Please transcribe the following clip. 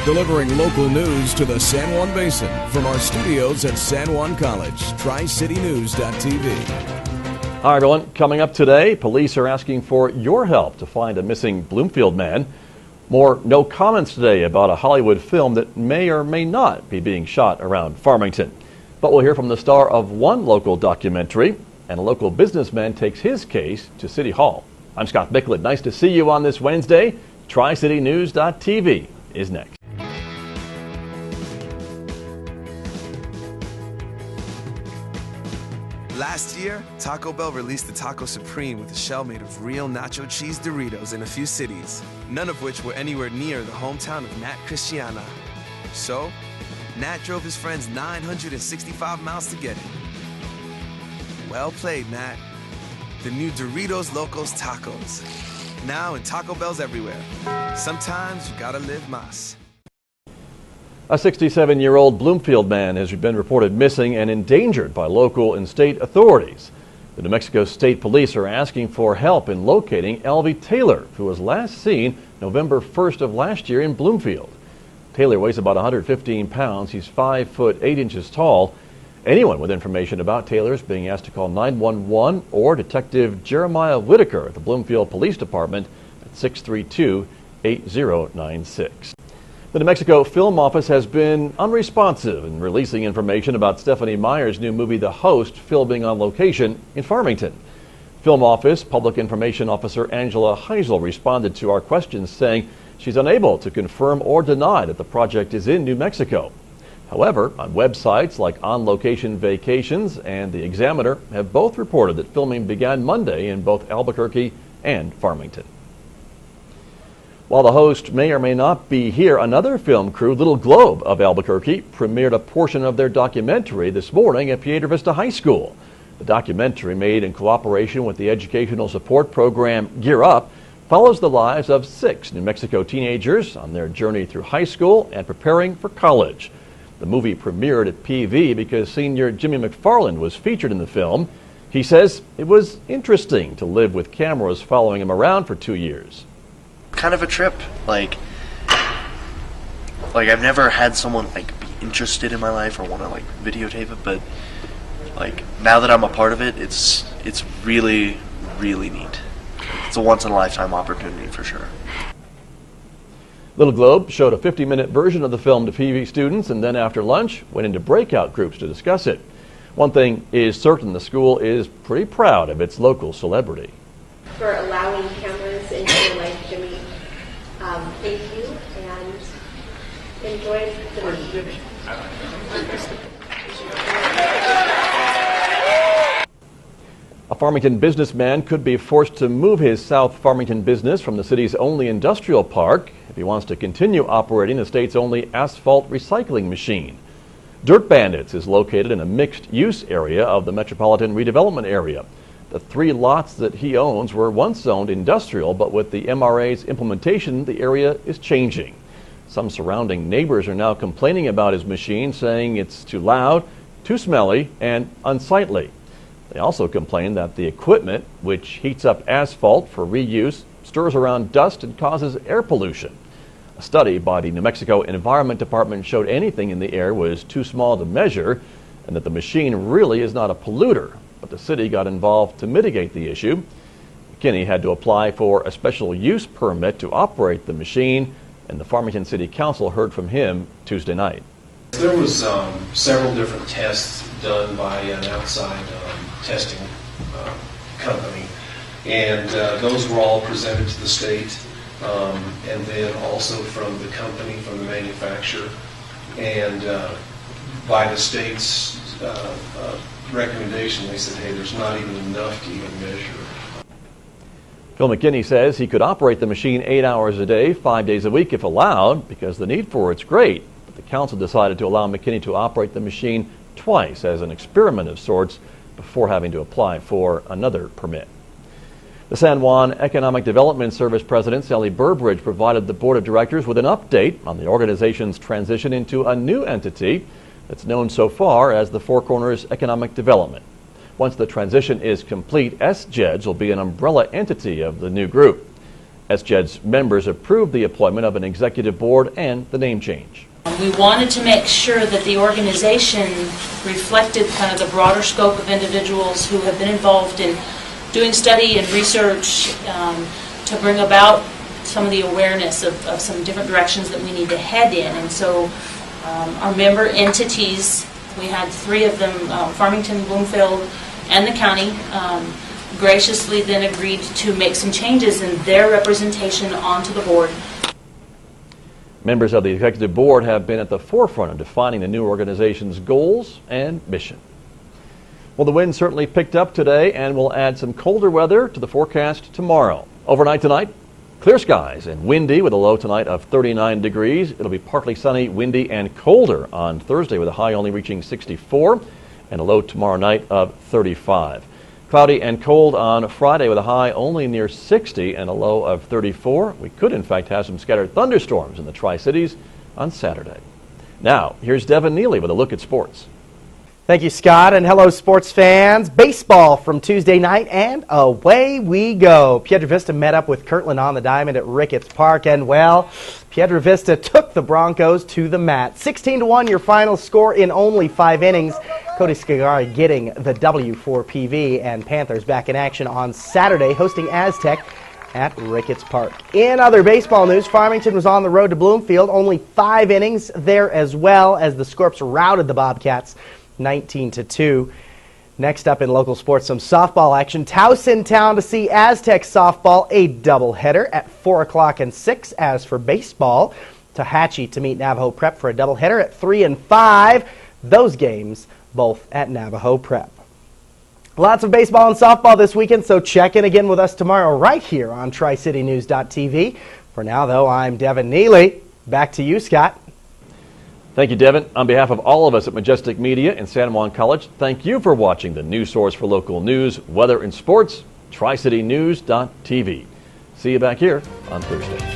delivering local news to the San Juan Basin from our studios at San Juan College, TriCityNews.tv. Hi everyone, coming up today, police are asking for your help to find a missing Bloomfield man. More no comments today about a Hollywood film that may or may not be being shot around Farmington. But we'll hear from the star of one local documentary, and a local businessman takes his case to City Hall. I'm Scott Micklin. Nice to see you on this Wednesday. TriCityNews.tv is next. Last year, Taco Bell released the Taco Supreme with a shell made of real nacho cheese Doritos in a few cities, none of which were anywhere near the hometown of Nat Christiana. So, Nat drove his friends 965 miles to get it. Well played, Nat. The new Doritos Locos Tacos. Now in Taco Bells everywhere. Sometimes you gotta live más. A 67-year-old Bloomfield man has been reported missing and endangered by local and state authorities. The New Mexico State Police are asking for help in locating Elvie Taylor, who was last seen November 1st of last year in Bloomfield. Taylor weighs about 115 pounds. He's 5 foot 8 inches tall. Anyone with information about Taylor is being asked to call 911 or Detective Jeremiah Whitaker at the Bloomfield Police Department at 632-8096. The New Mexico Film Office has been unresponsive in releasing information about Stephanie Meyer's new movie, The Host, filming on location in Farmington. Film Office Public Information Officer Angela Heisel responded to our questions, saying she's unable to confirm or deny that the project is in New Mexico. However, on websites like On Location Vacations and The Examiner have both reported that filming began Monday in both Albuquerque and Farmington. While The Host may or may not be here, another film crew, Little Globe of Albuquerque, premiered a portion of their documentary this morning at Piedra Vista High School. The documentary, made in cooperation with the educational support program Gear Up, follows the lives of 6 New Mexico teenagers on their journey through high school and preparing for college. The movie premiered at PV because senior Jimmy McFarland was featured in the film. He says it was interesting to live with cameras following him around for 2 years. Kind of a trip. Like I've never had someone be interested in my life or want to videotape it, but now that I'm a part of it, it's really, really neat. It's a once in a lifetime opportunity for sure. Little Globe showed a 50-minute version of the film to PV students, and then after lunch went into breakout groups to discuss it. One thing is certain, the school is pretty proud of its local celebrity. For allowing cameras into your life, Jimmy. Thank you, and enjoy the movie. A Farmington businessman could be forced to move his South Farmington business from the city's only industrial park if he wants to continue operating the state's only asphalt recycling machine. Dirt Bandits is located in a mixed-use area of the Metropolitan Redevelopment Area. The 3 lots that he owns were once zoned industrial, but with the MRA's implementation, the area is changing. Some surrounding neighbors are now complaining about his machine, saying it's too loud, too smelly, and unsightly. They also complain that the equipment, which heats up asphalt for reuse, stirs around dust and causes air pollution. A study by the New Mexico Environment Department showed anything in the air was too small to measure, and that the machine really is not a polluter. But the city got involved to mitigate the issue. McKinney had to apply for a special use permit to operate the machine, and the Farmington City Council heard from him Tuesday night. There was several different tests done by an outside testing company, and those were all presented to the state, and then also from the company, from the manufacturer, and by the state's recommendation, they said, hey, there's not even enough to even measure. Phil McKinney says he could operate the machine 8 hours a day, 5 days a week if allowed, because the need for it's great. But the council decided to allow McKinney to operate the machine twice as an experiment of sorts before having to apply for another permit. The San Juan Economic Development Service President, Sally Burbridge, provided the board of directors with an update on the organization's transition into a new entity that's known so far as the Four Corners Economic Development. Once the transition is complete, SJEDS will be an umbrella entity of the new group. SJED's members approved the appointment of an executive board and the name change. We wanted to make sure that the organization reflected kind of the broader scope of individuals who have been involved in doing study and research to bring about some of the awareness of some different directions that we need to head in. And so our member entities, we had 3 of them, Farmington, Bloomfield, and the county, graciously then agreed to make some changes in their representation onto the board. Members of the executive board have been at the forefront of defining the new organization's goals and mission. Well, the wind certainly picked up today and will add some colder weather to the forecast tomorrow. Overnight tonight, clear skies and windy with a low tonight of 39 degrees. It'll be partly sunny, windy, and colder on Thursday with a high only reaching 64 and a low tomorrow night of 35. Cloudy and cold on Friday with a high only near 60 and a low of 34. We could, in fact, have some scattered thunderstorms in the Tri-Cities on Saturday. Now, here's Devin Neely with a look at sports. Thank you, Scott, and hello, sports fans. Baseball from Tuesday night, and away we go. Piedra Vista met up with Kirtland on the diamond at Ricketts Park, and, well, Piedra Vista took the Broncos to the mat. 16-1 your final score in only 5 innings. Cody Scagari getting the W for PV, and Panthers back in action on Saturday, hosting Aztec at Ricketts Park. In other baseball news, Farmington was on the road to Bloomfield. Only 5 innings there as well as the Scorps routed the Bobcats 19-2. Next up in local sports, some softball action. Taos in town to see Aztec softball, a doubleheader at 4 o'clock and 6. As for baseball, Tehachapi to meet Navajo Prep for a doubleheader at 3 and 5. Those games both at Navajo Prep. Lots of baseball and softball this weekend, so check in again with us tomorrow right here on TriCityNews.tv. For now, though, I'm Devin Neely. Back to you, Scott. Thank you, Devin. On behalf of all of us at Majestic Media and San Juan College, thank you for watching the news source for local news, weather, and sports, TriCityNews.tv. See you back here on Thursday.